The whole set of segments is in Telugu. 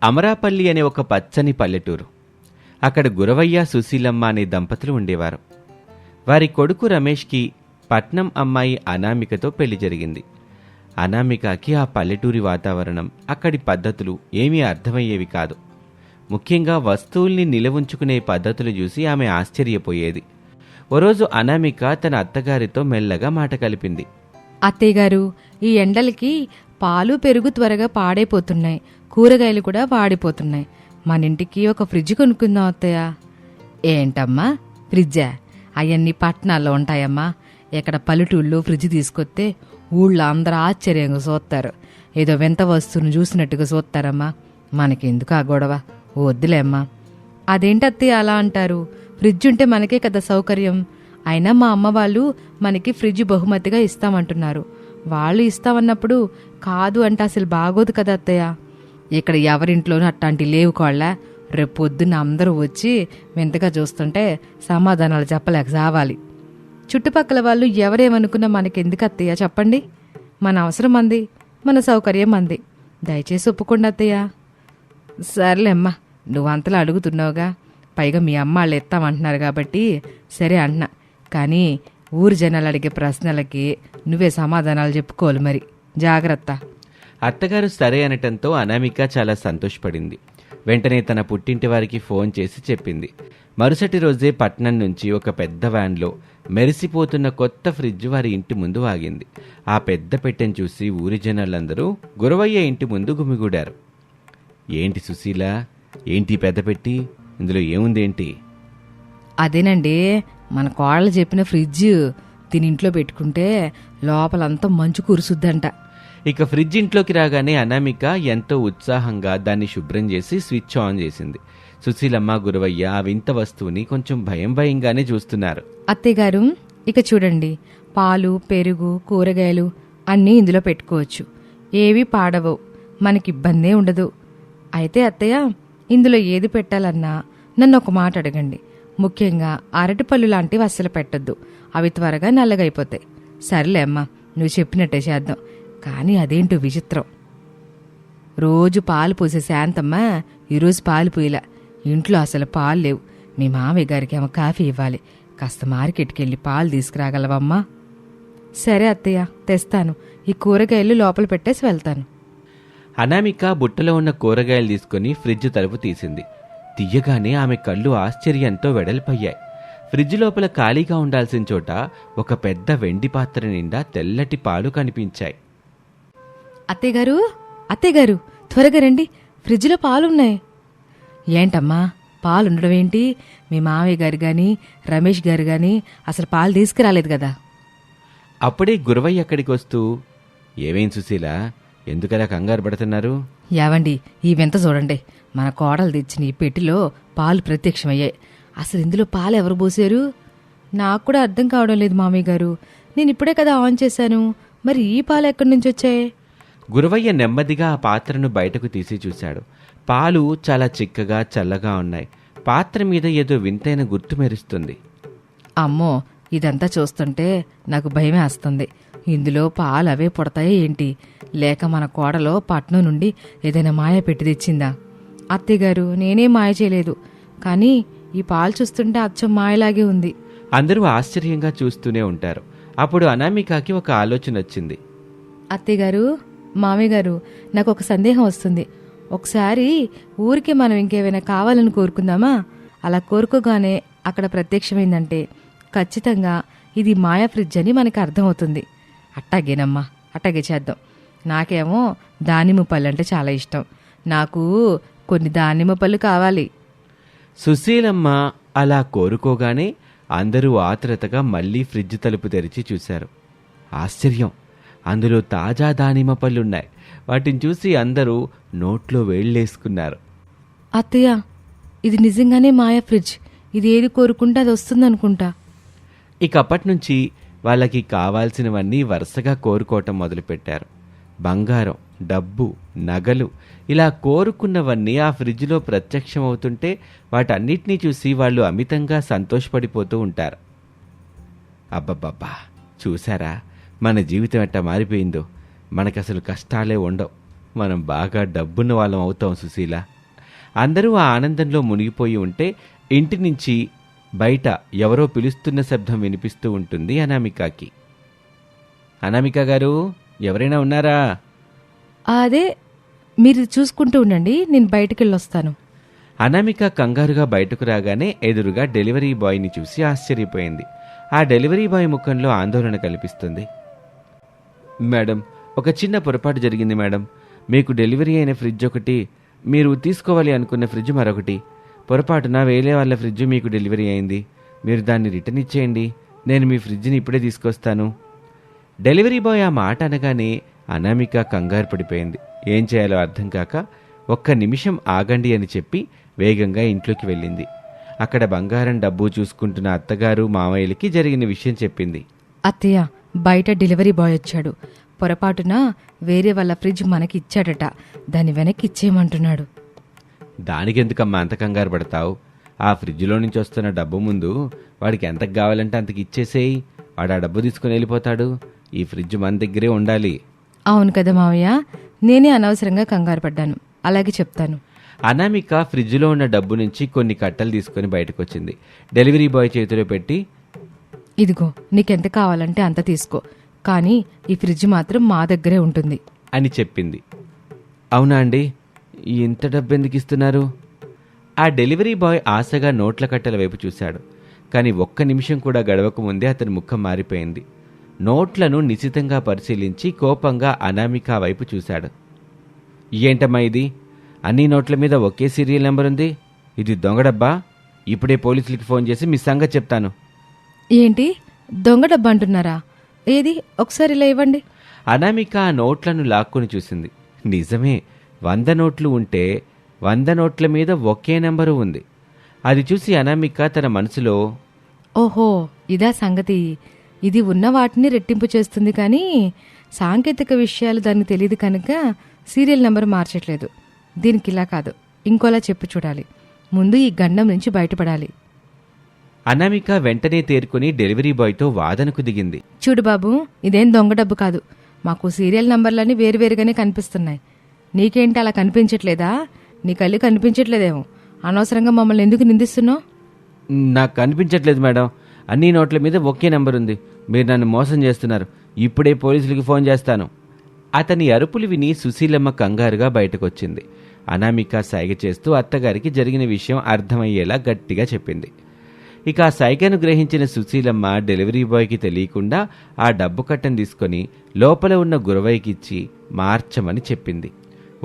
అమరాపల్లి అనే ఒక పచ్చని పల్లెటూరు. అక్కడ గురవయ్య, సుశీలమ్మ అనే దంపతులు ఉండేవారు. వారి కొడుకు రమేష్కి పట్నం అమ్మాయి అనామికతో పెళ్లి జరిగింది. అనామికకి ఆ పల్లెటూరి వాతావరణం, అక్కడి పద్ధతులు ఏమీ అర్థమయ్యేవి కాదు. ముఖ్యంగా వస్తువుల్ని నిలవుంచుకునే పద్ధతులు చూసి ఆమె ఆశ్చర్యపోయేది. ఓ రోజు అనామిక తన అత్తగారితో మెల్లగా మాట కలిపింది. అత్తయ్యగారు, ఈ ఎండలకి పాలు పెరుగు త్వరగా పాడైపోతున్నాయి, కూరగాయలు కూడా వాడిపోతున్నాయి. మన ఇంటికి ఒక ఫ్రిడ్జ్ కొనుక్కుందాం అత్తయ్య. ఏంటమ్మా ఫ్రిడ్జా? అవన్నీ పట్టణాల్లో ఉంటాయమ్మా. ఎక్కడ పల్లెటూళ్ళలో ఫ్రిడ్జ్ తీసుకొస్తే ఊళ్ళో అందరూ ఆశ్చర్యంగా చూస్తారు. ఏదో వింత వస్తువును చూసినట్టుగా చూస్తారమ్మా. మనకెందుకు ఆ గొడవ? వద్దులేమ్మా. అదేంటత్తయ్య అలా అంటారు? ఫ్రిడ్జ్ ఉంటే మనకే కదా సౌకర్యం. అయినా మా అమ్మ వాళ్ళు మనకి ఫ్రిడ్జ్ బహుమతిగా ఇస్తామంటున్నారు. వాళ్ళు ఇస్తామన్నప్పుడు కాదు అంటే అసలు బాగోదు కదా అత్తయ్య. ఇక్కడ ఎవరింట్లోనూ అట్లాంటి లేవు కోళ్ళ. రేపు పొద్దున్న అందరూ వచ్చి వింతగా చూస్తుంటే సమాధానాలు చెప్పలేక సావాలి. చుట్టుపక్కల వాళ్ళు ఎవరేమనుకున్నా మనకెందుకు అత్తయ్య చెప్పండి? మన అవసరం మంది, మన సౌకర్యం మంది. దయచేసి ఒప్పుకోండి అత్తయ్య. సర్లేమ్మా, నువ్వంతలా అడుగుతున్నావుగా. పైగా మీ అమ్మ వాళ్ళు ఎత్తామంటున్నారు కాబట్టి సరే అంటున్నా. కానీ ఊరు జనాలు అడిగే ప్రశ్నలకి నువ్వే సమాధానాలు చెప్పుకోవాలి మరి. జాగ్రత్త. అత్తగారు సరే అనటంతో అనామిక చాలా సంతోషపడింది. వెంటనే తన పుట్టింటి వారికి ఫోన్ చేసి చెప్పింది. మరుసటి రోజే పట్నం నుంచి ఒక పెద్ద వ్యాన్లో మెరిసిపోతున్న కొత్త ఫ్రిడ్జ్ వారి ఇంటి ముందు ఆగింది. ఆ పెద్ద పెట్టెను చూసి ఊరి జనాలందరూ గురవయ్య ఇంటి ముందు గుమిగూడారు. ఏంటి సుశీల, ఏంటి పెద్ద పెట్టి? ఇందులో ఏముందేంటి? అదేనండి, మన కోడలు చెప్పిన ఫ్రిడ్జ్. దీని ఇంట్లో పెట్టుకుంటే లోపలంతా మంచు కురుసుద్దంట. ఇక ఫ్రిడ్జ్ ఇంట్లోకి రాగానే అనామిక ఎంతో ఉత్సాహంగా దాన్ని శుభ్రం చేసి స్విచ్ ఆన్ చేసింది. సుశీలమ్మ, గురవయ్య ఆ వింత వస్తువుని కొంచెం భయంగానే చూస్తున్నారు. అత్తయ్యగారు, ఇక చూడండి, పాలు పెరుగు కూరగాయలు అన్నీ ఇందులో పెట్టుకోవచ్చు. ఏవి పాడవవు, మనకి ఇబ్బందే ఉండదు. అయితే అత్తయ్య, ఇందులో ఏది పెట్టాలన్నా నన్ను ఒక మాట అడగండి. ముఖ్యంగా అరటిపళ్ళు లాంటివి అస్సలు పెట్టద్దు. అవి త్వరగా నల్లగైపోతాయి. సర్లే అమ్మా, నువ్వు చెప్పినట్టే చేద్దాం. కానీ అదేంటో విచిత్రం. రోజు పాలు పోసే శాంతమ్మ ఈరోజు పాలు పోయిలా. ఇంట్లో అసలు పాలు లేవు. మీ మామయ్య గారికి ఏమో కాఫీ ఇవ్వాలి. కాస్త మార్కెట్కి వెళ్ళి పాలు తీసుకురాగలవమ్మా? సరే అత్తయ్య, తెస్తాను. ఈ కూరగాయలు లోపల పెట్టేసి వెళ్తాను. అనామిక బుట్టలో ఉన్న కూరగాయలు తీసుకుని ఫ్రిడ్జ్ తలుపు తీసింది. తీయగానే ఆమె కళ్ళు ఆశ్చర్యంతో వెడల్పయ్యాయి. ఫ్రిడ్జ్ లోపల ఖాళీగా ఉండాల్సిన చోట ఒక పెద్ద వెండి పాత్ర నిండా తెల్లటి పాలు కనిపించాయి. అత్తయ్యగారు, అత్తయ్యగారు, త్వరగా రండి, ఫ్రిడ్జ్లో పాలున్నాయి. ఏంటమ్మా, పాలుండడం ఏంటి? మీ మామయ్య గారు గాని రమేష్ గారు గాని అసలు పాలు తీసుకురాలేదు కదా. అప్పుడే గురవయ్య అక్కడికి వస్తూ, ఏవేం సుశీల, ఎందుకలా కంగారు పడుతున్నారు? యావండి, ఈ వింత చూడండి. మన కోడలు తెచ్చిన ఈ పెట్టిలో పాలు ప్రత్యక్షమయ్యాయి. అసలు ఇందులో పాలు ఎవరు పోసారు? నాకు కూడా అర్థం కావడం లేదు మామయ్య గారు. నేను ఇప్పుడే కదా ఆన్ చేశాను. మరి ఈ పాలు ఎక్కడి నుంచి వచ్చాయి? గురవయ్య నెమ్మదిగా ఆ పాత్రను బయటకు తీసి చూశాడు. పాలు చాలా చిక్కగా చల్లగా ఉన్నాయి. పాత్ర మీద ఏదో వింతైన గుర్తు మెరుస్తుంది. అమ్మో, ఇదంతా చూస్తుంటే నాకు భయమే వస్తుంది. ఇందులో పాలు అవే పుడతాయి ఏంటి? లేక మన కోడలో పట్నం నుండి ఏదైనా మాయ పెట్టి తెచ్చిందా? అత్తయ్యగారు, నేనేం మాయ చేయలేదు. కానీ ఈ పాలు చూస్తుంటే అచ్చం మాయలాగే ఉంది. అందరూ ఆశ్చర్యంగా చూస్తూనే ఉంటారు. అప్పుడు అనామికకి ఒక ఆలోచన వచ్చింది. అత్తయ్యగారు, మామయ్య గారు, నాకు ఒక సందేహం వస్తుంది. ఒకసారి ఊరికి మనం ఇంకేమైనా కావాలని కోరుకుందామా? అలా కోరుకోగానే అక్కడ ప్రత్యక్షమైందంటే ఖచ్చితంగా ఇది మాయా ఫ్రిడ్జ్ అని మనకు అర్థమవుతుంది. అట్టాగేనమ్మా, అట్టాగే చేద్దాం. నాకేమో దానిమ్మ పళ్ళు అంటే చాలా ఇష్టం. నాకు కొన్ని దానిమ్మ పళ్ళు కావాలి. సుశీలమ్మ అలా కోరుకోగానే అందరూ ఆత్రుతగా మళ్లీ ఫ్రిడ్జ్ తలుపు తెరిచి చూశారు. ఆశ్చర్యం, అందులో తాజా దానిమ్మ పళ్ళున్నాయి. వాటిని చూసి అందరూ నోట్లో వేళ్లేసుకున్నారు. అత్తయ్య, ఇది నిజంగానే మాయా ఫ్రిడ్జ్. ఇది ఏది కోరుకుంటే అది వస్తుందనుకుంటా. ఇక అప్పటినుంచి వాళ్ళకి కావాల్సినవన్నీ వరుసగా కోరుకోవటం మొదలుపెట్టారు. బంగారం, డబ్బు, నగలు, ఇలా కోరుకున్నవన్నీ ఆ ఫ్రిడ్జ్లో ప్రత్యక్షమవుతుంటే వాటన్నిటినీ చూసి వాళ్ళు అమితంగా సంతోషపడిపోతూ ఉంటారు. అబ్బబ్బబ్బా, చూసారా మన జీవితం ఎట్టా మారిపోయిందో? మనకసలు కష్టాలే ఉండవు. మనం బాగా డబ్బున్న వాళ్ళం అవుతాం సుశీల. అందరూ ఆ ఆనందంలో మునిగిపోయి ఉంటే ఇంటి నుంచి బయట ఎవరో పిలుస్తున్న శబ్దం వినిపిస్తూ ఉంటుంది అనామికకి. అనామిక గారు, ఎవరైనా ఉన్నారా? అదే, మీరు చూసుకుంటూ ఉండండి, నేను బయటికి వెళ్ళొస్తాను. అనామిక కంగారుగా బయటకు రాగానే ఎదురుగా డెలివరీ బాయ్ని చూసి ఆశ్చర్యపోయింది. ఆ డెలివరీ బాయ్ ముఖంలో ఆందోళన కనిపిస్తుంది. మేడం, ఒక చిన్న పొరపాటు జరిగింది మేడం. మీకు డెలివరీ అయిన ఫ్రిడ్జ్ ఒకటి, మీరు తీసుకోవాలి అనుకున్న ఫ్రిడ్జ్ మరొకటి. పొరపాటున వేరే వాళ్ళ ఫ్రిడ్జ్ మీకు డెలివరీ అయింది. మీరు దాన్ని రిటర్న్ ఇచ్చేయండి. నేను మీ ఫ్రిడ్జ్ని ఇప్పుడే తీసుకొస్తాను. డెలివరీ బాయ్ ఆ మాట అనగానే అనామిక కంగారు పడిపోయింది. ఏం చేయాలో అర్థం కాక ఒక్క నిమిషం ఆగండి అని చెప్పి వేగంగా ఇంట్లోకి వెళ్ళింది. అక్కడ బంగారం డబ్బు చూసుకుంటున్న అత్తగారు మామయ్యలకి జరిగిన విషయం చెప్పింది. అత్తయ్య, బయట డెలివరీ బాయ్ వచ్చాడు. పొరపాటున వేరే వాళ్ళ ఫ్రిడ్జ్ మనకి ఇచ్చాడట. దాన్ని వెనక్కి ఇచ్చేయమంటున్నాడు. దానికెందుకమ్మా అంత కంగారు పడతావు? ఆ ఫ్రిడ్జ్లో నుంచి వస్తున్న డబ్బు ముందు వాడికి ఎంతకు కావాలంటే అంతకు ఇచ్చేసేయి. వాడు ఆ డబ్బు తీసుకుని వెళ్ళిపోతాడు. ఈ ఫ్రిడ్జ్ మన దగ్గరే ఉండాలి. అవును కదా మావయ్య, నేనే అనవసరంగా కంగారు పడ్డాను. అలాగే చెప్తాను. అనామిక ఫ్రిడ్జ్లో ఉన్న డబ్బు నుంచి కొన్ని కట్టలు తీసుకుని బయటకు వచ్చింది. డెలివరీ బాయ్ చేతిలో పెట్టి, ఇదిగో, నీకెంత కావాలంటే అంత తీసుకో, కానీ ఈ ఫ్రిడ్జ్ మాత్రం మా దగ్గరే ఉంటుంది అని చెప్పింది. అవునా అండి, ఇంత డబ్బు ఎందుకు ఇస్తున్నారు? ఆ డెలివరీ బాయ్ ఆశగా నోట్ల కట్టల వైపు చూశాడు. కానీ ఒక్క నిమిషం కూడా గడవక ముందే అతని ముఖం మారిపోయింది. నోట్లను నిశితంగా పరిశీలించి కోపంగా అనామిక వైపు చూశాడు. ఏంటమ్మా ఇది? అన్ని నోట్ల మీద ఒకే సీరియల్ నెంబర్ ఉంది. ఇది దొంగ డబ్బా. ఇప్పుడే పోలీసులకి ఫోన్ చేసి మీ సంగతి చెప్తాను. ఏంటి, దొంగ డబ్బా అంటున్నారా? ఏది, ఒకసారి ఇలా ఇవ్వండి. అనామిక ఆ నోట్లను లాక్కుని చూసింది. నిజమే, 100 నోట్లు ఉంటే 100 నోట్ల మీద ఒకే నెంబరు ఉంది. అది చూసి అనామిక తన మనసులో, ఓహో, ఇదా సంగతి. ఇది ఉన్న వాటిని రెట్టింపు చేస్తుంది, కానీ సాంకేతిక విషయాలు దానికి తెలియదు కనుక సీరియల్ నెంబర్ మార్చట్లేదు. దీనికి ఇలా కాదు, ఇంకోలా చెప్పు చూడాలి. ముందు ఈ గండం నుంచి బయటపడాలి. అనామిక వెంటనే తేరుకుని డెలివరీ బాయ్తో వాదనకు దిగింది. చూడు బాబు, ఇదేం దొంగ డబ్బు కాదు. మాకు సీరియల్ నంబర్లన్నీ వేరువేరుగానే కనిపిస్తున్నాయి. నీకేంటి అలా కనిపించట్లేదా? నీ కళ్ళు కనిపించట్లేదేమో. అనవసరంగా మమ్మల్ని ఎందుకు నిందిస్తున్నావు? నాకు కనిపించట్లేదు మేడం. అన్ని నోట్ల మీద ఒకే నెంబర్ ఉంది. మీరు నన్ను మోసం చేస్తున్నారు. ఇప్పుడే పోలీసులకి ఫోన్ చేస్తాను. అతని అరుపులు విని సుశీలమ్మ కంగారుగా బయటకొచ్చింది. అనామిక సైగ చేస్తూ అత్తగారికి జరిగిన విషయం అర్థమయ్యేలా గట్టిగా చెప్పింది. ఇక ఆ సైగను గ్రహించిన సుశీలమ్మ డెలివరీ బాయ్కి తెలియకుండా ఆ డబ్బు కట్టను తీసుకొని లోపల ఉన్న గురవయ్యకిచ్చి మార్చమని చెప్పింది.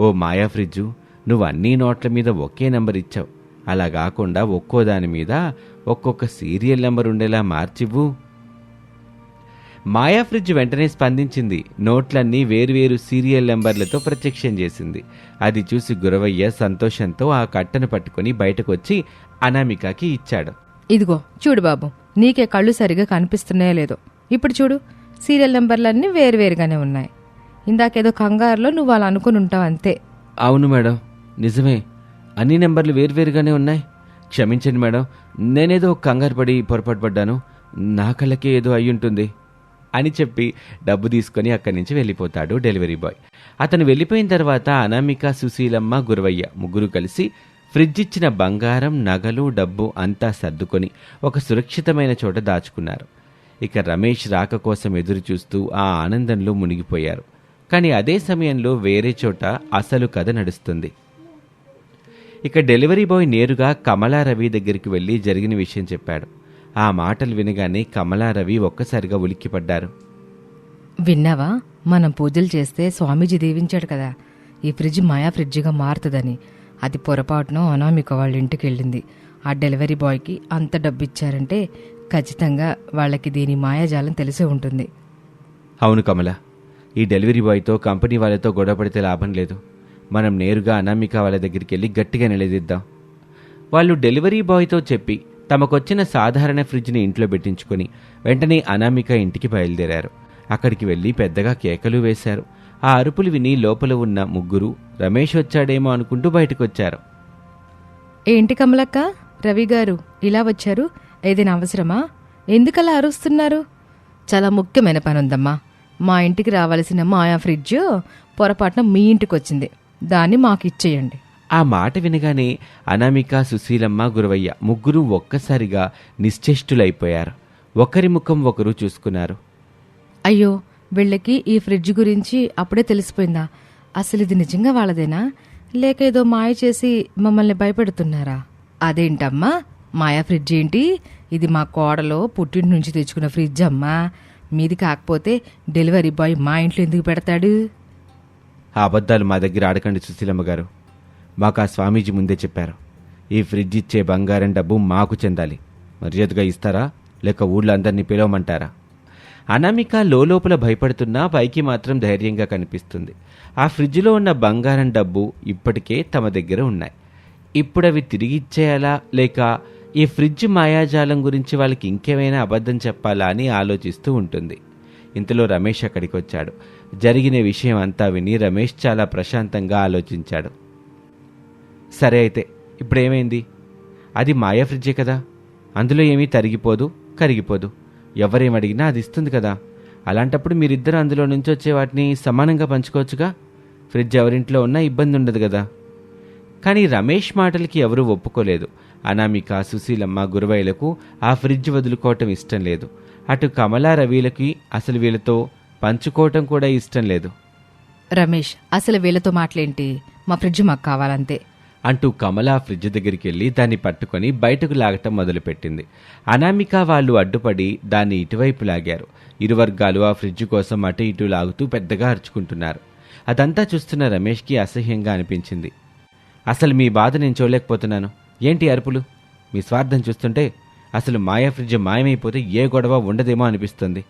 ఓ మాయా ఫ్రిడ్జు, నువ్వు అన్ని నోట్ల మీద ఒకే నెంబర్ ఇచ్చావు. అలా కాకుండా ఒక్కో దాని మీద ఒక్కొక్క సీరియల్ నెంబర్ ఉండేలా మార్చివ్వు. మాయా ఫ్రిడ్జ్ వెంటనే స్పందించింది. నోట్లన్నీ వేరువేరు సీరియల్ నెంబర్లతో ప్రత్యక్షం చేసింది. అది చూసి గురవయ్య సంతోషంతో ఆ కట్టను పట్టుకుని బయటకొచ్చి అనామికకి ఇచ్చాడు. ఇదిగో చూడు బాబు, నీకే కళ్ళు సరిగా కనిపిస్తున్నాయో లేదో. ఇప్పుడు చూడు, సీరియల్ నెంబర్లన్నీ వేరువేరుగానే ఉన్నాయి. ఇందాకేదో కంగారులో నువ్వు అలా అనుకుని ఉంటావు అంతే. అవును మేడం, నిజమే. అన్ని నెంబర్లు వేరువేరుగానే ఉన్నాయి. క్షమించండి మేడం, నేనేదో కంగారు పడి పొరపాటు పడ్డాను. నా కళ్ళకే ఏదో అయ్యుంటుంది అని చెప్పి డబ్బు తీసుకొని అక్కడి నుంచి వెళ్ళిపోతాడు డెలివరీ బాయ్. అతను వెళ్ళిపోయిన తర్వాత అనామిక, సుశీలమ్మ, గురవయ్య ముగ్గురు కలిసి ఫ్రిడ్జ్ ఇచ్చిన బంగారం, నగలు, డబ్బు అంతా సర్దుకొని ఒక సురక్షితమైన చోట దాచుకున్నారు. ఇక రమేష్ రాక కోసం ఎదురు చూస్తూ ఆ ఆనందంలో మునిగిపోయారు. కానీ అదే సమయంలో వేరే చోట అసలు కథ నడుస్తుంది. ఇక డెలివరీ బాయ్ నేరుగా కమలా రవి దగ్గరికి వెళ్ళి జరిగిన విషయం చెప్పాడు. ఆ మాటలు వినగానే కమలా రవి ఒక్కసారిగా ఉలిక్కిపడ్డారు. విన్నావా, మనం పూజలు చేస్తే స్వామీజీ దీవించాడు కదా, ఈ ఫ్రిడ్జ్ మాయా ఫ్రిడ్జ్గా మారుతుందని. అది పొరపాటున అనామిక వాళ్ళ ఇంటికి వెళ్ళింది. ఆ డెలివరీ బాయ్కి అంత డబ్బు ఇచ్చారంటే ఖచ్చితంగా వాళ్ళకి దీని మాయాజాలం తెలిసే ఉంటుంది. అవును కమల, ఈ డెలివరీ బాయ్తో కంపెనీ వాళ్ళతో గొడవ పడితే లాభం లేదు. మనం నేరుగా అనామిక వాళ్ళ దగ్గరికి వెళ్ళి గట్టిగా నిలదీద్దాం. వాళ్ళు డెలివరీ బాయ్తో చెప్పి తమకొచ్చిన సాధారణ ఫ్రిడ్జ్ని ఇంట్లో పెట్టించుకొని వెంటనే అనామిక ఇంటికి బయలుదేరారు. అక్కడికి వెళ్ళి పెద్దగా కేకలు వేశారు. ఆ అరుపులు విని లోపల ఉన్న ముగ్గురు రమేష్ వచ్చాడేమో అనుకుంటూ బయటకొచ్చారు. ఏంటి కమలక్క, రవి గారు ఇలా వచ్చారు? ఏదైనా అవసరమా? ఎందుకలా అరుస్తున్నారు? చాలా ముఖ్యమైన పని ఉందమ్మా. మా ఇంటికి రావాల్సిన మాయా ఫ్రిడ్జ్ పొరపాటున మీ ఇంటికి వచ్చింది. దాన్ని మాకు ఇచ్చేయండి ఆ మాట వినగానే అనామిక, సుశీలమ్మ, గురవయ్య ముగ్గురు ఒక్కసారిగా నిశ్చేష్టులైపోయారు. ఒకరి ముఖం ఒకరు చూసుకున్నారు. అయ్యో, వీళ్ళకి ఈ ఫ్రిడ్జ్ గురించి అప్పుడే తెలిసిపోయిందా? అసలు ఇది నిజంగా వాళ్ళదేనా, లేక ఏదో మాయ చేసి మమ్మల్ని భయపెడుతున్నారా? అదేంటమ్మా మాయా ఫ్రిడ్జ్ ఏంటి? ఇది మా కోడలో పుట్టింటి నుంచి తెచ్చుకున్న ఫ్రిడ్జ్ అమ్మా. మీది కాకపోతే డెలివరీ బాయ్ మా ఇంట్లో ఎందుకు పెడతాడు? ఆ అబద్ధాలు మా దగ్గర ఆడకండి సుశీలమ్మ గారు. మాకు ఆ స్వామీజీ ముందే చెప్పారు, ఈ ఫ్రిడ్జ్ ఇచ్చే బంగారం డబ్బు మాకు చెందాలి. మర్యాదగా ఇస్తారా, లేక ఊళ్ళో అందరినీ పిలవమంటారా? అనామిక లోపల భయపడుతున్నా పైకి మాత్రం ధైర్యంగా కనిపిస్తుంది. ఆ ఫ్రిడ్జ్లో ఉన్న బంగారం డబ్బు ఇప్పటికే తమ దగ్గర ఉన్నాయి. ఇప్పుడవి తిరిగి ఇచ్చేయాలా, లేక ఈ ఫ్రిడ్జ్ మాయాజాలం గురించి వాళ్ళకి ఇంకేమైనా అబద్ధం చెప్పాలా అని ఆలోచిస్తూ ఉంటుంది. ఇంతలో రమేష్ అక్కడికి వచ్చాడు. జరిగిన విషయం అంతా విని రమేష్ చాలా ప్రశాంతంగా ఆలోచించాడు. సరే అయితే ఇప్పుడేమైంది? అది మాయా ఫ్రిడ్జే కదా, అందులో ఏమీ తరిగిపోదు, కరిగిపోదు. ఎవరేమడిగినా అది ఇస్తుంది కదా. అలాంటప్పుడు మీరిద్దరూ అందులో నుంచి వచ్చే వాటిని సమానంగా పంచుకోవచ్చుగా. ఫ్రిడ్జ్ ఎవరింట్లో ఉన్నా ఇబ్బంది ఉండదు కదా. కానీ రమేష్ మాటలకి ఎవరూ ఒప్పుకోలేదు. అనామిక, సుశీలమ్మ, గురవయ్యలకు ఆ ఫ్రిడ్జ్ వదులుకోవటం ఇష్టం లేదు. అటు కమలా, రవిలకి అసలు వీళ్ళతో పంచుకోవటం కూడా ఇష్టం లేదు. రమేష్, అసలు వీళ్ళతో మాటలేంటి? మా ఫ్రిడ్జ్ మాకు కావాలంతే అంటూ కమలా ఫ్రిడ్జ్ దగ్గరికి వెళ్ళి దాన్ని పట్టుకొని బయటకు లాగటం మొదలుపెట్టింది. అనామిక వాళ్ళు అడ్డుపడి దాన్ని ఇటువైపు లాగారు. ఇరు వర్గాలు ఆ ఫ్రిడ్జ్ కోసం అటు ఇటు లాగుతూ పెద్దగా అరుచుకుంటున్నారు. అదంతా చూస్తున్న రమేష్కి అసహ్యంగా అనిపించింది. అసలు మీ బాధ నేను చూడలేకపోతున్నాను. ఏంటి అరుపులు? మీ స్వార్థం చూస్తుంటే అసలు మాయా ఫ్రిడ్జ్ మాయమైపోతే ఏ గొడవ ఉండదేమో అనిపిస్తుంది.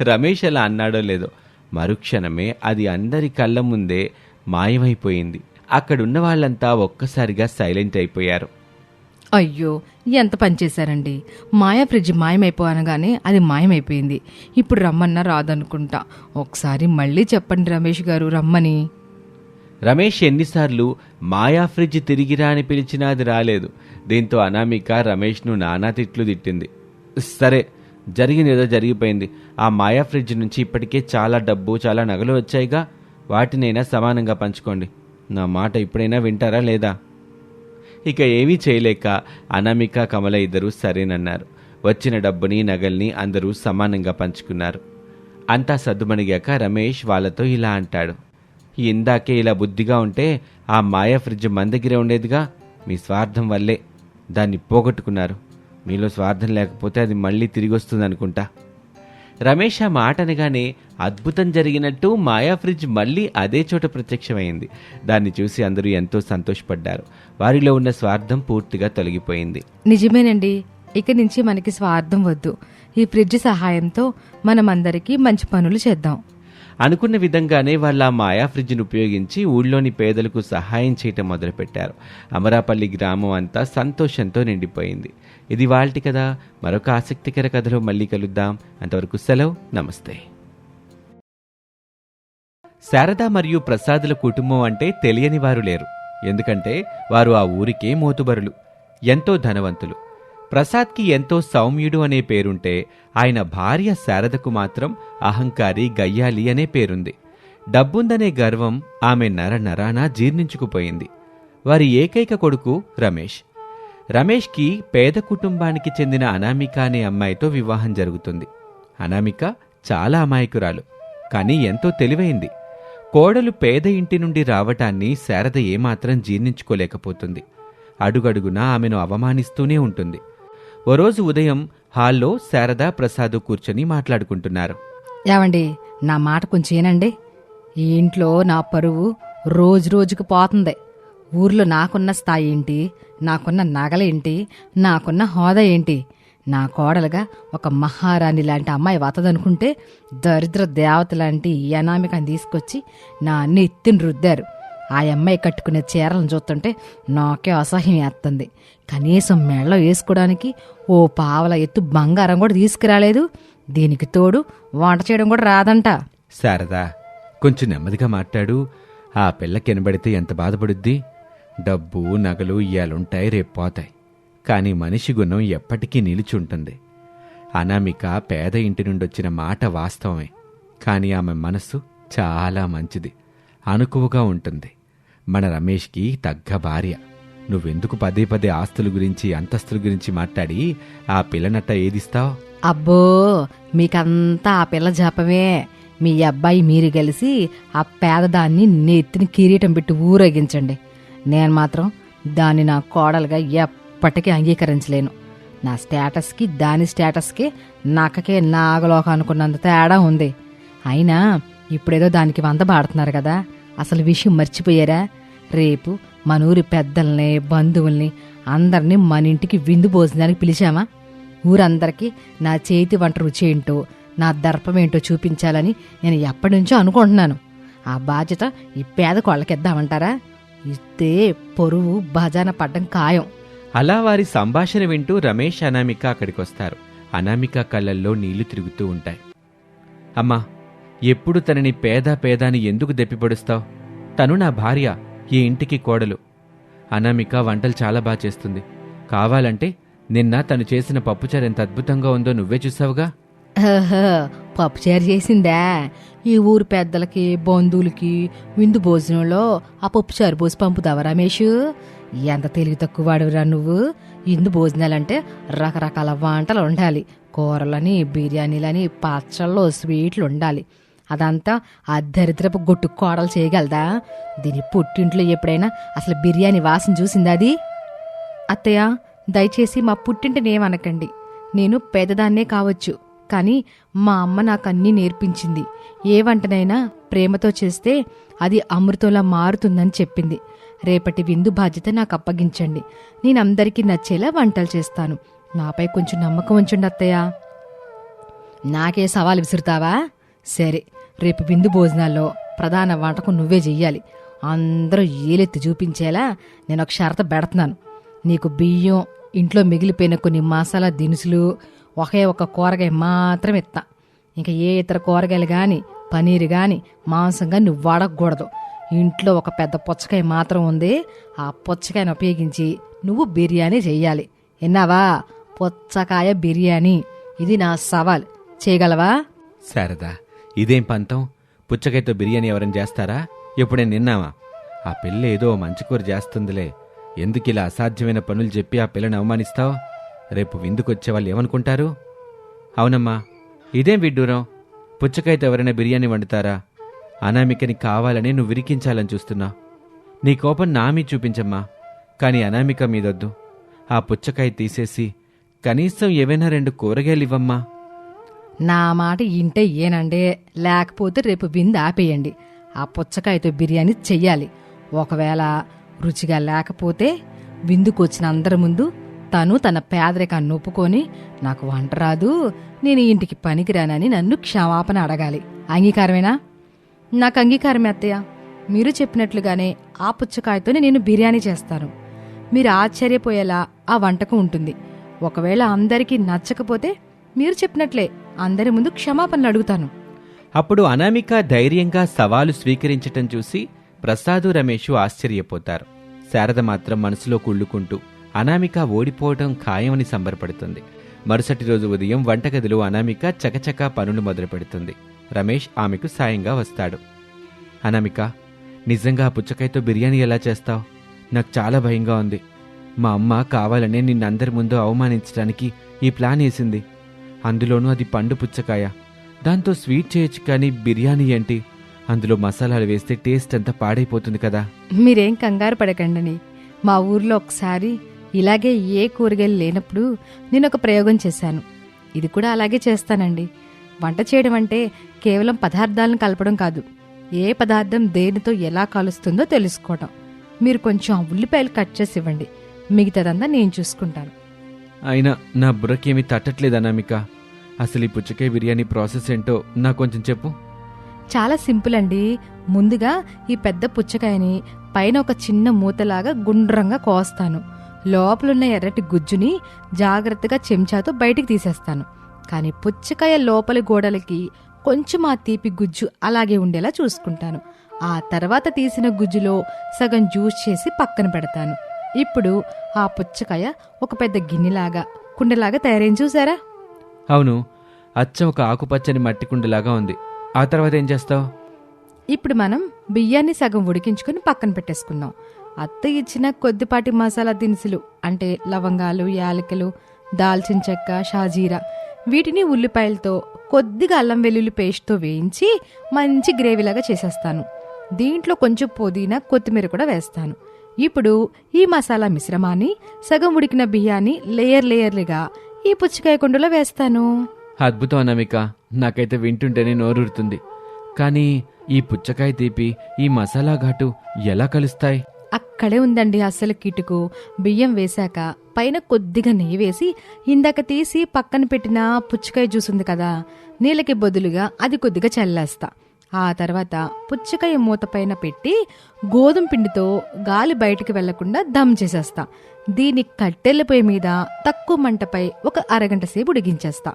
రమేష్ అలా అన్నాడో లేదో, మరుక్షణమే అది అందరి కళ్ళ ముందే మాయమైపోయింది. అక్కడున్న వాళ్ళంతా ఒక్కసారిగా సైలెంట్ అయిపోయారు. అయ్యో, ఎంత పనిచేశారండి! మాయా ఫ్రిడ్జ్ మాయమైపోనగానే అది మాయమైపోయింది. ఇప్పుడు రమ్మన్నా రాదనుకుంటా. ఒకసారి మళ్ళీ చెప్పండి రమేష్ గారు, రమ్మని. రమేష్ ఎన్నిసార్లు మాయా ఫ్రిడ్జ్ తిరిగిరా అని పిలిచినా అది రాలేదు. దీంతో అనామిక రమేష్ను నానా తిట్లు తిట్టింది. సరే, జరిగినేదో జరిగిపోయింది. ఆ మాయా ఫ్రిడ్జ్ నుంచి ఇప్పటికే చాలా డబ్బు, చాలా నగలు వచ్చాయిగా, వాటినైనా సమానంగా పంచుకోండి. నా మాట ఇప్పుడైనా వింటారా లేదా? ఇక ఏమీ చేయలేక అనామిక, కమల ఇద్దరూ సరేనన్నారు. వచ్చిన డబ్బుని, నగల్ని అందరూ సమానంగా పంచుకున్నారు. అంతా సద్దుమణిగాక రమేష్ వాళ్ళతో ఇలా అంటాడు. ఇందాకే ఇలా బుద్ధిగా ఉంటే ఆ మాయా ఫ్రిడ్జ్ మన దగ్గరే ఉండేదిగా. మీ స్వార్థం వల్లే దాన్ని పోగొట్టుకున్నారు. మీలో స్వార్థం లేకపోతే అది మళ్ళీ తిరిగి వస్తుంది అనుకుంటా. రమేష్ ఆ మాట అనగానే అద్భుతం జరిగినట్టు మాయా ఫ్రిడ్జ్ మళ్ళీ అదే చోట ప్రత్యక్షమైంది. దాన్ని చూసి అందరూ ఎంతో సంతోషపడ్డారు. వారిలో ఉన్న స్వార్థం పూర్తిగా తొలగిపోయింది. నిజమేనండి, ఇక నుంచి మనకి స్వార్థం వద్దు. ఈ ఫ్రిడ్జ్ సహాయంతో మనమందరికీ మంచి పనులు చేద్దాం. అనుకున్న విధంగానే వాళ్ళ ఆ మాయా ఫ్రిడ్జ్ను ఉపయోగించి ఊళ్ళోని పేదలకు సహాయం చేయటం మొదలుపెట్టారు. అమరాపల్లి గ్రామం అంతా సంతోషంతో నిండిపోయింది. ఇది వాల్టి కథ. మరొక ఆసక్తికర కథలో మళ్ళీ కలుద్దాం. అంతవరకు సెలవు, నమస్తే. శారద మరియు ప్రసాదుల కుటుంబం అంటే తెలియని వారు లేరు. ఎందుకంటే వారు ఆ ఊరికే మోతుబరులు, ఎంతో ధనవంతులు. ప్రసాద్కి ఎంతో సౌమ్యుడు అనే పేరుంటే ఆయన భార్య శారదకు మాత్రం అహంకారి, గయ్యాలి అనే పేరుంది. డబ్బుందనే గర్వం ఆమె నరానా జీర్ణించుకుపోయింది. వారి ఏకైక కొడుకు రమేష్. రమేష్కి పేద కుటుంబానికి చెందిన అనామిక అనే అమ్మాయితో వివాహం జరుగుతుంది. అనామిక చాలా అమాయకురాలు, కానీ ఎంతో తెలివైంది. కోడలు పేద ఇంటి నుండి రావటాన్ని శారద ఏమాత్రం జీర్ణించుకోలేకపోతుంది. అడుగడుగునా ఆమెను అవమానిస్తూనే ఉంటుంది. ఓ రోజు ఉదయం హాల్లో శారద, ప్రసాదు కూర్చొని మాట్లాడుకుంటున్నారు. ఏవండి, నా మాట కొంచెం ఏనండి. ఈ ఇంట్లో నా పరువు రోజు రోజుకు పోతుంది. ఊర్లో నాకున్న స్థాయి ఏంటి, నాకున్న నగలేంటి, నాకున్న హోదా ఏంటి? నా కోడలుగా ఒక మహారాణి లాంటి అమ్మాయి వతదనుకుంటే దరిద్ర దేవత లాంటి ఈ అనామికని తీసుకొచ్చి నా నెత్తిని రుద్దారు. ఆ అమ్మాయి కట్టుకునే చీరలను చూస్తుంటే నాకే అసహ్యం వేస్తుంది. కనీసం మెళ్ళలో వేసుకోవడానికి ఓ పావల ఎత్తు బంగారం కూడా తీసుకురాలేదు. దీనికి తోడు వంట చేయడం కూడా రాదంట. శారదా, కొంచెం నెమ్మదిగా మాట్లాడు. ఆ పిల్లకి వినబడితే ఎంత బాధపడుద్ది. డబ్బు, నగలు ఇయ్యాలుంటాయి, రేపు పోతాయి. కానీ మనిషి గుణం ఎప్పటికీ నిలిచుంటుంది. అనామిక పేద ఇంటి నుండి వచ్చిన మాట వాస్తవమే, కానీ ఆమె మనస్సు చాలా మంచిది, అనుకువగా ఉంటుంది. మన రమేష్కి తగ్గ భార్య. నువ్వెందుకు పదే పదే ఆస్తుల గురించి అంతస్తుల గురించి మాట్లాడి ఆ పిల్లనట్ట ఏదిస్తావు? అబ్బో, మీకంతా ఆ పిల్ల జపమే. మీ అబ్బాయి మీరు కలిసి ఆ పేదదాన్ని నెత్తిని కిరీటం పెట్టి ఊరేగించండి. నేను మాత్రం దాన్ని నా కోడలుగా ఎప్పటికీ అంగీకరించలేను. నా స్టేటస్కి దాని స్టేటస్కి నక్కకే నాగలోక అనుకున్నంత తేడా ఉంది. అయినా ఇప్పుడేదో దానికి వంద పాడుతున్నారు కదా, అసలు విషయం మర్చిపోయారా? రేపు మన ఊరి పెద్దల్ని బంధువుల్ని అందరినీ మన ఇంటికి విందు భోజనానికి పిలిచామా? ఊరందరికీ నా చేతి వంట రుచి ఏంటో, నా దర్పమేంటో చూపించాలని నేను ఎప్పటి నుంచో అనుకుంటున్నాను. ఆ బాధ్యత ఈ పేద కోళ్ళకిద్దామంటారా? ఇస్తే పొరువు బజాన పడ్డం ఖాయం. అలా వారి సంభాషణ వింటూ రమేష్ అనామిక అక్కడికొస్తారు. అనామిక కళ్ళల్లో నీళ్లు తిరుగుతూ ఉంటాయి. అమ్మా, ఎప్పుడు తనని పేద అని ఎందుకు దెప్పిపొడుస్తావు? తను నా భార్య, ఈ ఇంటికి కోడలు. అనామిక వంటలు చాలా బాగా చేస్తుంది. కావాలంటే నిన్న తను చేసిన పప్పుచారు ఎంత అద్భుతంగా ఉందో నువ్వే చూసావుగా. పప్పుచారు చేసిందా? ఈ ఊరు పెద్దలకి బంధువులకి విందు భోజనంలో ఆ పప్పుచారు పోసి పంపుతావా రమేష్? ఎంత తెలివి తక్కువ వాడురా నువ్వు. విందు భోజనాలంటే రకరకాల వంటలు ఉండాలి. కూరలని, బిర్యానీలని, పచ్చళ్ళు, స్వీట్లు ఉండాలి. అదంతా ఆ దరిద్రపు గొట్టు కోడలు చేయగలదా? దీని పుట్టింట్లో ఎప్పుడైనా అసలు బిర్యానీ వాసన చూసిందా అది? అత్తయ్య, దయచేసి మా పుట్టింటిని ఏమనకండి. నేను పేదదాన్నే కావచ్చు, కానీ మా అమ్మ నాకన్నీ నేర్పించింది. ఏ వంటనైనా ప్రేమతో చేస్తే అది అమృతంలా మారుతుందని చెప్పింది. రేపటి విందు బాధ్యత నాకు అప్పగించండి. నేనందరికీ నచ్చేలా వంటలు చేస్తాను. నాపై కొంచెం నమ్మకం ఉంచండి అత్తయ్య. నాకే సవాలు విసురుతావా? సరే, రేపు విందు భోజనాల్లో ప్రధాన వంటకం నువ్వే చెయ్యాలి. అందరూ ఏలెత్తి చూపించేలా నేను ఒక షరత పెడుతున్నాను. నీకు బియ్యం, ఇంట్లో మిగిలిపోయిన కొన్ని మసాలా దినుసులు, ఒకే ఒక కూరగాయ మాత్రం ఇస్తా. ఇంకా ఏ ఇతర కూరగాయలు గాని, పనీరు గాని, మాంసం గాని నువ్వు వాడకూడదు. ఇంట్లో ఒక పెద్ద పుచ్చకాయ మాత్రం ఉంది. ఆ పుచ్చకాయను ఉపయోగించి నువ్వు బిర్యానీ చెయ్యాలి. విన్నావా? పుచ్చకాయ బిర్యానీ. ఇది నా సవాల్. చేయగలవా? శారదా, ఇదేం పంతం? పుచ్చకాయతో బిర్యానీ ఎవరైనా చేస్తారా? ఎప్పుడైనా నిన్నావా? ఆ పిల్ల ఏదో మంచి కూర చేస్తుందిలే. ఎందుకిలా అసాధ్యమైన పనులు చెప్పి ఆ పిల్లని అవమానిస్తావు? రేపు విందుకొచ్చే వాళ్ళు ఏమనుకుంటారు? అవునమ్మా, ఇదేం విడ్డూరం? పుచ్చకాయతో ఎవరైనా బిర్యానీ వండుతారా? అనామికని కావాలని నువ్వు విరికించాలని చూస్తున్నా. నీ కోపం నా మీద చూపించమ్మా, కానీ అనామిక మీదొద్దు. ఆ పుచ్చకాయ తీసేసి కనీసం ఏవైనా 2 కూరగాయలు ఇవ్వమ్మా. నా మాట ఇంటే ఏనండే, లేకపోతే రేపు విందు ఆపేయండి. ఆ పుచ్చకాయతో బిర్యానీ చెయ్యాలి. ఒకవేళ రుచిగా లేకపోతే విందుకొచ్చిన అందరి ముందు తను తన పేదరికాన్ని ఒప్పుకొని నాకు వంట రాదు, నేను ఇంటికి పనికిరానని నన్ను క్షమాపణ అడగాలి. అంగీకారమేనా? నాకు అంగీకారమే అత్తయ్య. మీరు చెప్పినట్లుగానే ఆ పుచ్చకాయతోనే నేను బిర్యానీ చేస్తాను. మీరు ఆశ్చర్యపోయేలా ఆ వంటకం ఉంటుంది. ఒకవేళ అందరికీ నచ్చకపోతే మీరు చెప్పినట్లే అందరి ముందు క్షమాపణలు అడుగుతాను. అప్పుడు అనామిక ధైర్యంగా సవాలు స్వీకరించటం చూసి ప్రసాదు, రమేషు ఆశ్చర్యపోతారు. శారద మాత్రం మనసులో కుళ్ళుకుంటూ అనామిక ఓడిపోవడం ఖాయమని సంబరపడుతుంది. మరుసటి రోజు ఉదయం వంటగదిలో అనామిక చకచకా పనులు మొదలు పెడుతుంది. రమేష్ ఆమెకు సాయంగా వస్తాడు. అనామిక, నిజంగా పుచ్చకాయతో బిర్యానీ ఎలా చేస్తావు? నాకు చాలా భయంగా ఉంది. మా అమ్మ కావాలనే నిన్నందరి ముందు అవమానించడానికి ఈ ప్లాన్ వేసింది. అందులోనూ అది పండు పుచ్చకాయ. దాంతో స్వీట్ చేయొచ్చు, కానీ బిర్యానీ ఏంటి? అందులో మసాలాలు వేస్తే టేస్ట్ అంతా పాడైపోతుంది కదా. మీరేం కంగారు పడకండి. మా ఊర్లో ఒకసారి ఇలాగే ఏ కూరగాయలు లేనప్పుడు నేను ఒక ప్రయోగం చేశాను. ఇది కూడా అలాగే చేస్తానండి. వంట చేయడం అంటే కేవలం పదార్థాలను కలపడం కాదు, ఏ పదార్థం దేనితో ఎలా కలుస్తుందో తెలుసుకోవటం. మీరు కొంచెం ఉల్లిపాయలు కట్ చేసి ఇవ్వండి, మిగతాదంతా నేను చూసుకుంటాను. అయినా నా బుర్రకేమీ తట్టట్లేదు అనామిక. అసలు ఈ పుచ్చకాయ బిర్యానీ ప్రాసెస్ ఏంటో నాకు కొంచెం చెప్పు. చాలా సింపుల్ అండి. ముందుగా ఈ పెద్ద పుచ్చకాయని పైన ఒక చిన్న మూతలాగా గుండ్రంగా కోస్తాను. లోపలున్న ఎర్రటి గుజ్జుని జాగ్రత్తగా చెంచాతో బయటికి తీసేస్తాను. కానీ పుచ్చకాయ లోపలి గోడలకి కొంచెం ఆ తీపి గుజ్జు అలాగే ఉండేలా చూసుకుంటాను. ఆ తర్వాత తీసిన గుజ్జులో సగం జ్యూస్ చేసి పక్కన పెడతాను. ఇప్పుడు ఆ పుచ్చకాయ ఒక పెద్ద గిన్నెలాగా, కుండలాగా తయారైంది చూసారా? అవును, అచ్చం ఒక ఆకుపచ్చని మట్టి కుండలాగా ఉంది. ఆ తర్వాత ఏం చేస్తావు? ఇప్పుడు మనం బియ్యాన్ని సగం ఉడికించుకుని పక్కన పెట్టేసుకుందాం. అత్త ఇచ్చిన కొద్దిపాటి మసాలా దినుసులు అంటే లవంగాలు, యాలకులు, దాల్చిన చెక్క, షాజీరా వీటిని ఉల్లిపాయలతో కొద్దిగా అల్లం వెల్లుల్లి పేస్ట్తో వేయించి మంచి గ్రేవీలాగా చేసేస్తాను. దీంట్లో కొంచెం పుదీనా, కొత్తిమీర కూడా వేస్తాను. ఇప్పుడు ఈ మసాలా మిశ్రమాన్ని సగం ఉడికిన బియ్యాన్ని లేయర్లుగా ఈ పుచ్చకాయ కుండలో వేస్తాను. అద్భుతం అనామిక, నాకైతే వింటుంటేనే నోరూరుతుంది. కానీ ఈ పుచ్చకాయ తీపి ఈ మసాలా ఘాటు ఎలా కలుస్తాయి? అక్కడే ఉందండి అస్సలు కిటుకు. బియ్యం వేశాక పైన కొద్దిగా నెయ్యి వేసి ఇందాక తీసి పక్కన పెట్టిన పుచ్చకాయ జ్యూస్ ఉంది కదా, నీళ్ళకి బదులుగా అది కొద్దిగా చల్లేస్తా. ఆ తర్వాత పుచ్చకాయ మూత పైన పెట్టి గోధుమ పిండితో గాలి బయటికి వెళ్లకుండా దమ్ చేసేస్తా. దీన్ని కట్టెల పొయ్యి మీద తక్కువ మంటపై ఒక అరగంట సేపు ఉడికించేస్తా.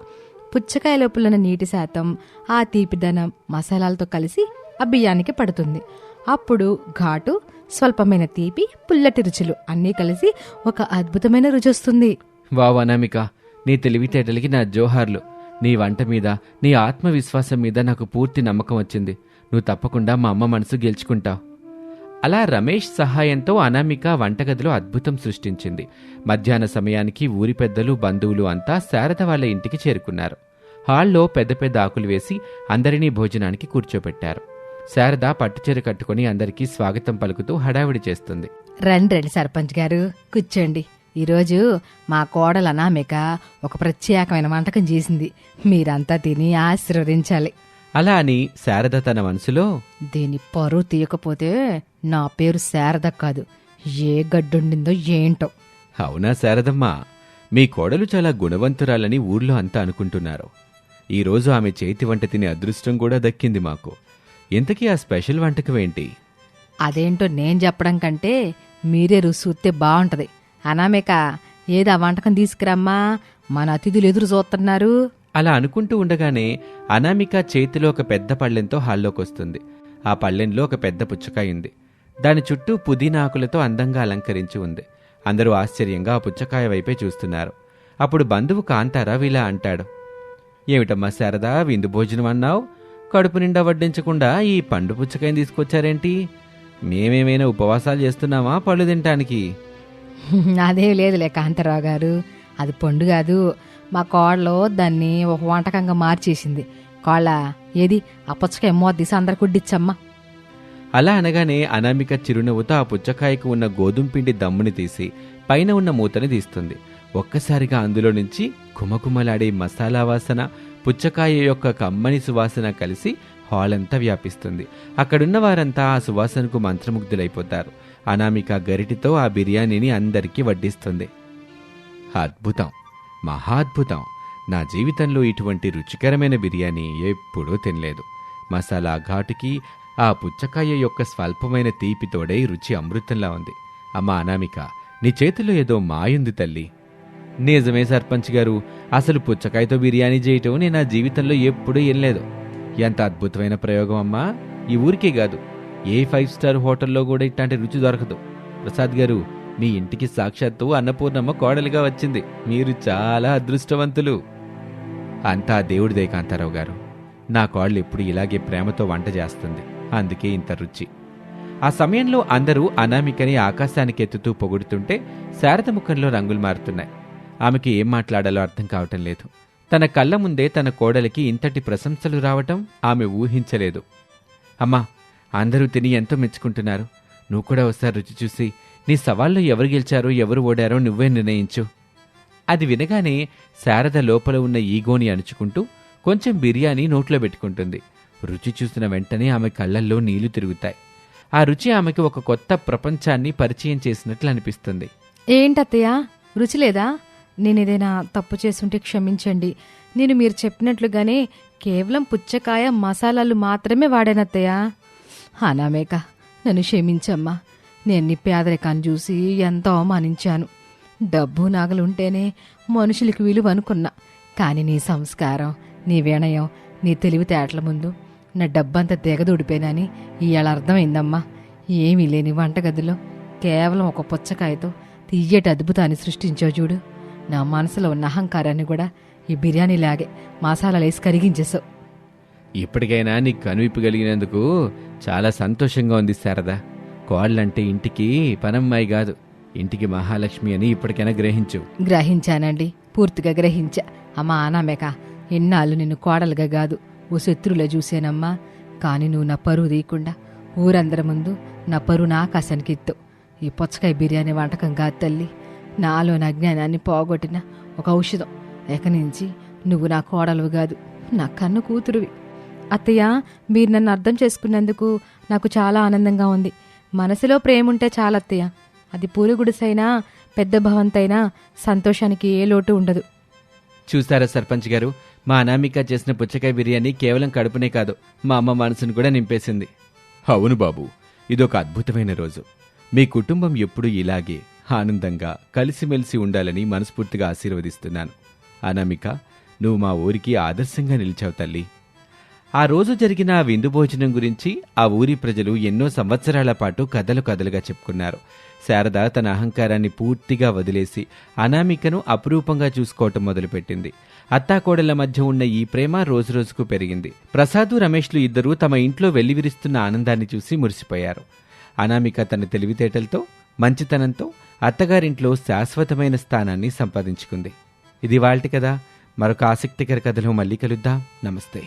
పుచ్చకాయ లోపల నీటి శాతం, ఆ తీపిదనం మసాలాలతో కలిసి ఆ బియ్యానికి పడుతుంది. అప్పుడు ఘాటు, స్వల్పమైన తీపి, పుల్లటి రుచులు అన్నీ కలిసి ఒక అద్భుతమైన రుచి వస్తుంది. వావ్ అనామిక, నీ తెలివితేటలకి నా జోహార్లు. నీ వంట మీద, నీ ఆత్మవిశ్వాసం మీద నాకు పూర్తి నమ్మకం వచ్చింది. నువ్వు తప్పకుండా మా అమ్మ మనసు గెలుచుకుంటావు. అలా రమేష్ సహాయంతో అనామిక వంటగదిలో అద్భుతం సృష్టించింది. మధ్యాహ్న సమయానికి ఊరి పెద్దలు, బంధువులు అంతా శారద వాళ్ళ ఇంటికి చేరుకున్నారు. హాల్లో పెద్ద పెద్ద ఆకులు వేసి అందరినీ భోజనానికి కూర్చోపెట్టారు. శారద పట్టుచీర కట్టుకుని అందరికీ స్వాగతం పలుకుతూ హడావిడి చేస్తుంది. రండి సర్పంచ్ గారు, కూర్చోండి. ఈరోజు మా కోడలు అనామిక ఒక ప్రత్యేకమైన వంటకం చేసింది. మీరంతా తిని ఆశీర్వదించాలి. అలా అని శారద తన మనసులో, దీని పరువు తీయకపోతే నా పేరు శారద కాదు, ఏ గడ్డుండిందో ఏంటో. అవునా శారదమ్మా, మీ కోడలు చాలా గుణవంతురాలని ఊర్లో అంతా అనుకుంటున్నారు. ఈరోజు ఆమె చేతి వంట తినే అదృష్టం కూడా దక్కింది మాకు. ఇంతకీ ఆ స్పెషల్ వంటకం ఏంటి? అదేంటో నేను చెప్పడం కంటే మీరే రుచి చూస్తే బాగుంటది. అనామిక, ఏది ఆ వంటకం తీసుకురమ్మా, మన అతిథులు ఎదురు చూస్తున్నారు. అలా అనుకుంటూ ఉండగానే అనామిక చేతిలో ఒక పెద్ద పళ్ళెంతో హాల్లోకొస్తుంది. ఆ పళ్ళెంలో ఒక పెద్ద పుచ్చకాయ ఉంది. దాని చుట్టూ పుదీనా ఆకులతో అందంగా అలంకరించి ఉంది. అందరూ ఆశ్చర్యంగా ఆ పుచ్చకాయ వైపే చూస్తున్నారు. అప్పుడు బంధువు కాంతారావు ఇలా అంటాడు. ఏమిటమ్మా శారదా, విందు భోజనం అన్నావు, కడుపు నిండా వడ్డించకుండా ఈ పండు పుచ్చకాయని తీసుకొచ్చారేంటి? మేమేమైనా ఉపవాసాలు చేస్తున్నామా పళ్ళు తినటానికి? అదేం లేదులే కాంతారావు గారు, అది పండు కాదు. మా కోడలో దాన్ని ఒక వంటకంగా మార్చేసింది. కోళ్ళ, ఏది ఆ పుచ్చకాయ మూత తీసి అందరికి వడ్డిచ్చమ్మా. అలా అనగానే అనామిక చిరునవ్వుతో ఆ పుచ్చకాయకు ఉన్న గోధుమ పిండి దమ్ముని తీసి పైన ఉన్న మూతని తీస్తుంది. ఒక్కసారిగా అందులో నుంచి కుమకుమలాడే మసాలా వాసన, పుచ్చకాయ యొక్క కమ్మని సువాసన కలిసి హాల్ అంతా వ్యాపిస్తుంది. అక్కడున్న వారంతా ఆ సువాసనకు మంత్రముగ్ధులైపోతారు. అనామిక గరిటితో ఆ బిర్యానీని అందరికీ వడ్డిస్తుంది. అద్భుతం, మహాద్భుతం. నా జీవితంలో ఇటువంటి రుచికరమైన బిర్యానీ ఎప్పుడూ తినలేదు. మసాలా ఘాటుకి ఆ పుచ్చకాయ యొక్క స్వల్పమైన తీపితోడే రుచి అమృతంలా ఉంది. అమ్మా అనామిక, నీ చేతిలో ఏదో మాయుంది తల్లి. నిజమే సర్పంచ్ గారు, అసలు పుచ్చకాయతో బిర్యానీ చేయటం నేను నా జీవితంలో ఎప్పుడూ వినలేదు. ఎంత అద్భుతమైన ప్రయోగం అమ్మా. ఈ ఊరికే కాదు, ఏ 5 స్టార్ హోటల్లో కూడా ఇట్లాంటి రుచి దొరకదు. ప్రసాద్ గారు, మీ ఇంటికి సాక్షాత్తు అన్నపూర్ణమ్మ కోడలిగా వచ్చింది. మీరు చాలా అదృష్టవంతులు. అంతా దేవుడిదే కాంతారావు గారు. నా కోడలు ఎప్పుడు ఇలాగే ప్రేమతో వంట చేస్తుంది, అందుకే ఇంత రుచి. ఆ సమయంలో అందరూ అనామికని ఆకాశానికి ఎత్తుతూ పొగుడుతుంటే శారద ముఖంలో రంగులు మారుతున్నాయి. ఆమెకి ఏం మాట్లాడాలో అర్థం కావటం లేదు. తన కళ్ళ ముందే తన కోడలికి ఇంతటి ప్రశంసలు రావటం ఆమె ఊహించలేదు. అమ్మా, అందరూ తిని ఎంతో మెచ్చుకుంటున్నారు. నువ్వు కూడా ఒకసారి రుచి చూసి నీ సవాల్లో ఎవరు గెలిచారో ఎవరు ఓడారో నువ్వే నిర్ణయించు. అది వినగానే శారద లోపల ఉన్న ఈగోని అణుచుకుంటూ కొంచెం బిర్యానీ నోట్లో పెట్టుకుంటుంది. రుచి చూసిన వెంటనే ఆమె కళ్ళల్లో నీళ్లు తిరుగుతాయి. ఆ రుచి ఆమెకి ఒక కొత్త ప్రపంచాన్ని పరిచయం చేసినట్లు అనిపిస్తుంది. ఏంటత్తయ్య, రుచి లేదా? నేనేదైనా తప్పు చేసుంటే క్షమించండి. నేను మీరు చెప్పినట్లుగానే కేవలం పుచ్చకాయ మసాలాలు మాత్రమే వాడానత్తయ్య. అనామేక, నన్ను క్షమించమ్మా. నేను నీ పేదరికాన్ని చూసి ఎంతో అవమానించాను. డబ్బు నాగలుంటేనే మనుషులకి విలువ అనుకున్నా. కానీ నీ సంస్కారం, నీ వినయం, నీ తెలివితేటల ముందు నా డబ్బంతా దిగదూడిపోయినని ఇవాళ అర్థమైందమ్మా. ఏమీ లేని వంటగదిలో కేవలం ఒక పుచ్చకాయతో తీయటి అద్భుతాన్ని సృష్టించావు చూడు. నా మనసులో ఉన్న అహంకారాన్ని కూడా ఈ బిర్యానీలాగే మసాలాలేసి కరిగించేసావు. ఇప్పటికైనా నీకు కనువిప్పు కలిగినందుకు చాలా సంతోషంగా ఉంది శారదా. కోళ్ళంటే ఇంటికి పనమ్మాయి కాదు, ఇంటికి మహాలక్ష్మి అని ఇప్పటికైనా గ్రహించు. గ్రహించానండి, పూర్తిగా గ్రహించా. అమ్మా అనామేక, ఎన్నాళ్ళు నిన్ను కోడలుగా కాదు ఓ శత్రువులో చూసానమ్మా. కాని నువ్వు నా పరువు తీయకుండా ఊరందరి ముందు నా పరువు నా ఆకాశానికిత్తు. ఈ పుచ్చకాయ బిర్యానీ వంటకం కాదు తల్లి, నాలో నా అజ్ఞానాన్ని పోగొట్టిన ఒక ఔషధం. ఇక నుంచి నువ్వు నా కోడలు కాదు, నా కన్ను కూతురువి. అత్తయ్య, మీరు నన్ను అర్థం చేసుకున్నందుకు నాకు చాలా ఆనందంగా ఉంది. మనసులో ప్రేమ ఉంటే చాలత్తయ్య, అది పూరి గుడిసైనా పెద్ద భవంతైనా సంతోషానికి ఏ లోటు ఉండదు. చూసారా సర్పంచ్ గారు, మా అనామిక చేసిన పుచ్చకాయ బిర్యానీ కేవలం కడుపునే కాదు, మా అమ్మ మనసును కూడా నింపేసింది. అవును బాబు, ఇదొక అద్భుతమైన రోజు. మీ కుటుంబం ఎప్పుడూ ఇలాగే ఆనందంగా కలిసిమెలిసి ఉండాలని మనస్ఫూర్తిగా ఆశీర్వదిస్తున్నాను. అనామిక, నువ్వు మా ఊరికి ఆదర్శంగా నిలిచావు తల్లి. ఆ రోజు జరిగిన ఆ విందు భోజనం గురించి ఆ ఊరి ప్రజలు ఎన్నో సంవత్సరాల పాటు కథలు కథలుగా చెప్పుకున్నారు. శారద తన అహంకారాన్ని పూర్తిగా వదిలేసి అనామికను అపురూపంగా చూసుకోవటం మొదలుపెట్టింది. అత్తాకోడళ్ల మధ్య ఉన్న ఈ ప్రేమ రోజురోజుకు పెరిగింది. ప్రసాదు, రమేష్లు ఇద్దరూ తమ ఇంట్లో వెల్లివిరుస్తున్న ఆనందాన్ని చూసి మురిసిపోయారు. అనామిక తన తెలివితేటలతో, మంచితనంతో అత్తగారింట్లో శాశ్వతమైన స్థానాన్ని సంపాదించుకుంది. ఇది వాల్టి కథ. మరొక ఆసక్తికర కథలో మళ్ళీ కలుద్దాం. నమస్తే.